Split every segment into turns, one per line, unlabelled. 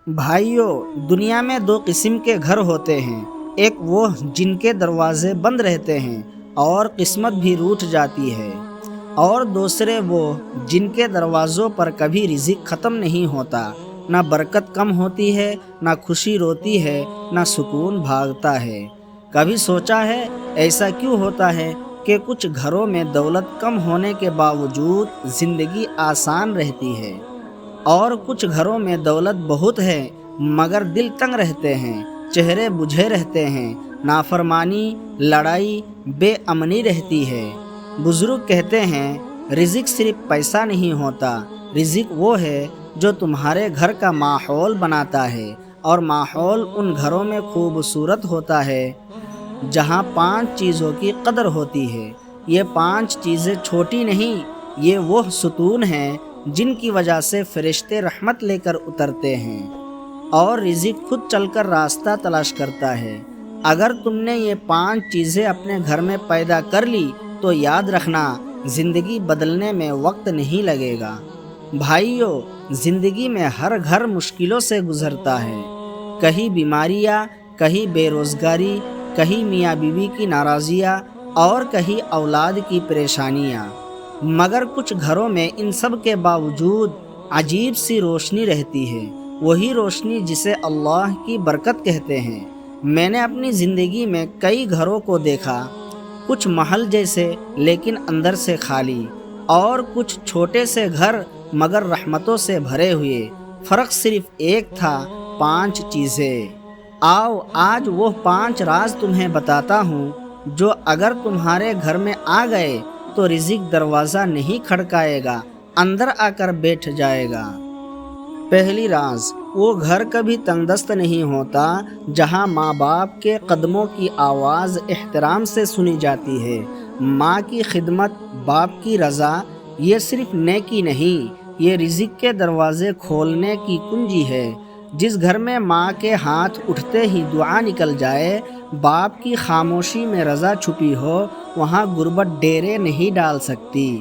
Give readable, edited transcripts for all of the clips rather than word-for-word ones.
بھائیوں، دنیا میں دو قسم کے گھر ہوتے ہیں۔ ایک وہ جن کے دروازے بند رہتے ہیں اور قسمت بھی روٹھ جاتی ہے، اور دوسرے وہ جن کے دروازوں پر کبھی رزق ختم نہیں ہوتا، نہ برکت کم ہوتی ہے، نہ خوشی روتی ہے، نہ سکون بھاگتا ہے۔ کبھی سوچا ہے ایسا کیوں ہوتا ہے کہ کچھ گھروں میں دولت کم ہونے کے باوجود زندگی آسان رہتی ہے، اور کچھ گھروں میں دولت بہت ہے مگر دل تنگ رہتے ہیں، چہرے بجھے رہتے ہیں، نافرمانی، لڑائی، بے امنی رہتی ہے۔ بزرگ کہتے ہیں رزق صرف پیسہ نہیں ہوتا، رزق وہ ہے جو تمہارے گھر کا ماحول بناتا ہے، اور ماحول ان گھروں میں خوبصورت ہوتا ہے جہاں 5 چیزوں کی قدر ہوتی ہے۔ یہ 5 چیزیں چھوٹی نہیں، یہ وہ ستون ہیں جن کی وجہ سے فرشتے رحمت لے کر اترتے ہیں، اور رزق خود چل کر راستہ تلاش کرتا ہے۔ اگر تم نے یہ 5 چیزیں اپنے گھر میں پیدا کر لی تو یاد رکھنا زندگی بدلنے میں وقت نہیں لگے گا۔ بھائیوں، زندگی میں ہر گھر مشکلوں سے گزرتا ہے، کہیں بیماریاں، کہیں بے روزگاری، کہیں میاں بیوی کی ناراضیاں، اور کہیں اولاد کی پریشانیاں، مگر کچھ گھروں میں ان سب کے باوجود عجیب سی روشنی رہتی ہے، وہی روشنی جسے اللہ کی برکت کہتے ہیں۔ میں نے اپنی زندگی میں کئی گھروں کو دیکھا، کچھ محل جیسے لیکن اندر سے خالی، اور کچھ چھوٹے سے گھر مگر رحمتوں سے بھرے ہوئے۔ فرق صرف ایک تھا، 5 چیزیں۔ آؤ آج وہ 5 راز تمہیں بتاتا ہوں جو اگر تمہارے گھر میں آ گئے تو رزق دروازہ نہیں کھڑکائے گا، اندر آ کر بیٹھ جائے گا۔ پہلی راز، وہ گھر کبھی تنگ دست نہیں ہوتا جہاں ماں باپ کے قدموں کی آواز احترام سے سنی جاتی ہے۔ ماں کی خدمت، باپ کی رضا، یہ صرف نیکی نہیں، یہ رزق کے دروازے کھولنے کی کنجی ہے۔ جس گھر میں ماں کے ہاتھ اٹھتے ہی دعا نکل جائے، باپ کی خاموشی میں رضا چھپی ہو، وہاں غربت ڈیرے نہیں ڈال سکتی۔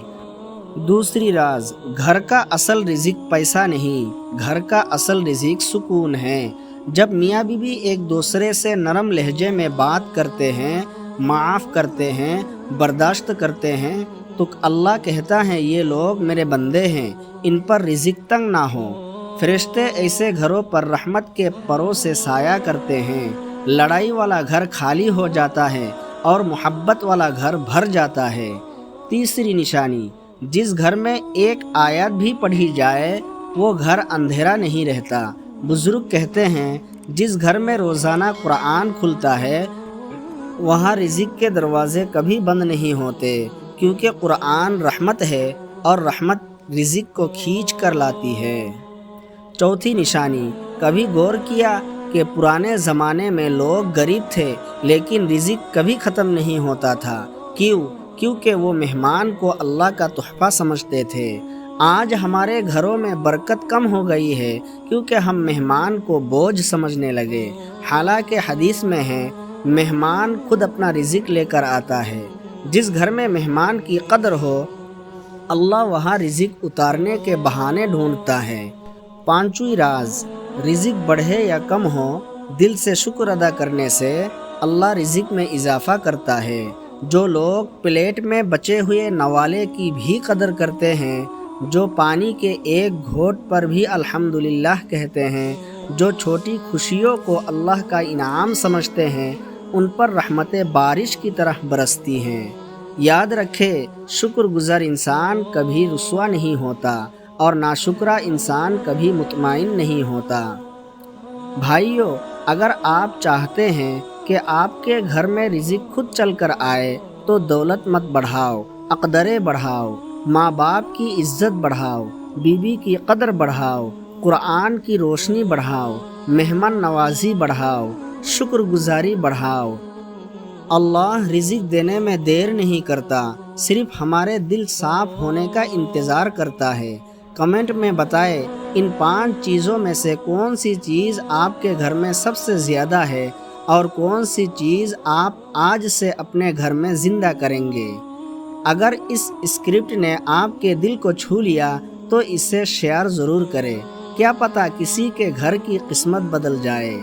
دوسری راز، گھر کا اصل رزق پیسہ نہیں، گھر کا اصل رزق سکون ہے۔ جب میاں بیوی ایک دوسرے سے نرم لہجے میں بات کرتے ہیں، معاف کرتے ہیں، برداشت کرتے ہیں، تو اللہ کہتا ہے یہ لوگ میرے بندے ہیں، ان پر رزق تنگ نہ ہو۔ فرشتے ایسے گھروں پر رحمت کے پروں سے سایہ کرتے ہیں۔ لڑائی والا گھر خالی ہو جاتا ہے اور محبت والا گھر بھر جاتا ہے۔ تیسری نشانی، جس گھر میں ایک آیت بھی پڑھی جائے وہ گھر اندھیرا نہیں رہتا۔ بزرگ کہتے ہیں جس گھر میں روزانہ قرآن کھلتا ہے وہاں رزق کے دروازے کبھی بند نہیں ہوتے، کیونکہ قرآن رحمت ہے اور رحمت رزق کو کھینچ کر لاتی ہے۔ چوتھی نشانی، کبھی غور کیا کہ پرانے زمانے میں لوگ غریب تھے لیکن رزق کبھی ختم نہیں ہوتا تھا؟ کیونکہ وہ مہمان کو اللہ کا تحفہ سمجھتے تھے۔ آج ہمارے گھروں میں برکت کم ہو گئی ہے کیونکہ ہم مہمان کو بوجھ سمجھنے لگے، حالانکہ حدیث میں ہے مہمان خود اپنا رزق لے کر آتا ہے۔ جس گھر میں مہمان کی قدر ہو، اللہ وہاں رزق اتارنے کے بہانے ڈھونڈتا ہے۔ پانچویں راز، رزق بڑھے یا کم ہو، دل سے شکر ادا کرنے سے اللہ رزق میں اضافہ کرتا ہے۔ جو لوگ پلیٹ میں بچے ہوئے نوالے کی بھی قدر کرتے ہیں، جو پانی کے ایک گھونٹ پر بھی الحمدللہ کہتے ہیں، جو چھوٹی خوشیوں کو اللہ کا انعام سمجھتے ہیں، ان پر رحمتیں بارش کی طرح برستی ہیں۔ یاد رکھے، شکر گزار انسان کبھی رسوا نہیں ہوتا، اور ناشکرا انسان کبھی مطمئن نہیں ہوتا۔ بھائیوں، اگر آپ چاہتے ہیں کہ آپ کے گھر میں رزق خود چل کر آئے تو دولت مت بڑھاؤ، اقدریں بڑھاؤ، ماں باپ کی عزت بڑھاؤ، بیوی کی قدر بڑھاؤ، قرآن کی روشنی بڑھاؤ، مہمان نوازی بڑھاؤ، شکر گزاری بڑھاؤ۔ اللہ رزق دینے میں دیر نہیں کرتا، صرف ہمارے دل صاف ہونے کا انتظار کرتا ہے۔ کمنٹ میں بتائیں ان 5 چیزوں میں سے کون سی چیز آپ کے گھر میں سب سے زیادہ ہے، اور کون سی چیز آپ آج سے اپنے گھر میں زندہ کریں گے۔ اگر اس اسکرپٹ نے آپ کے دل کو چھو لیا تو اسے شیئر ضرور کریں۔ کیا پتہ کسی کے گھر کی قسمت بدل جائے۔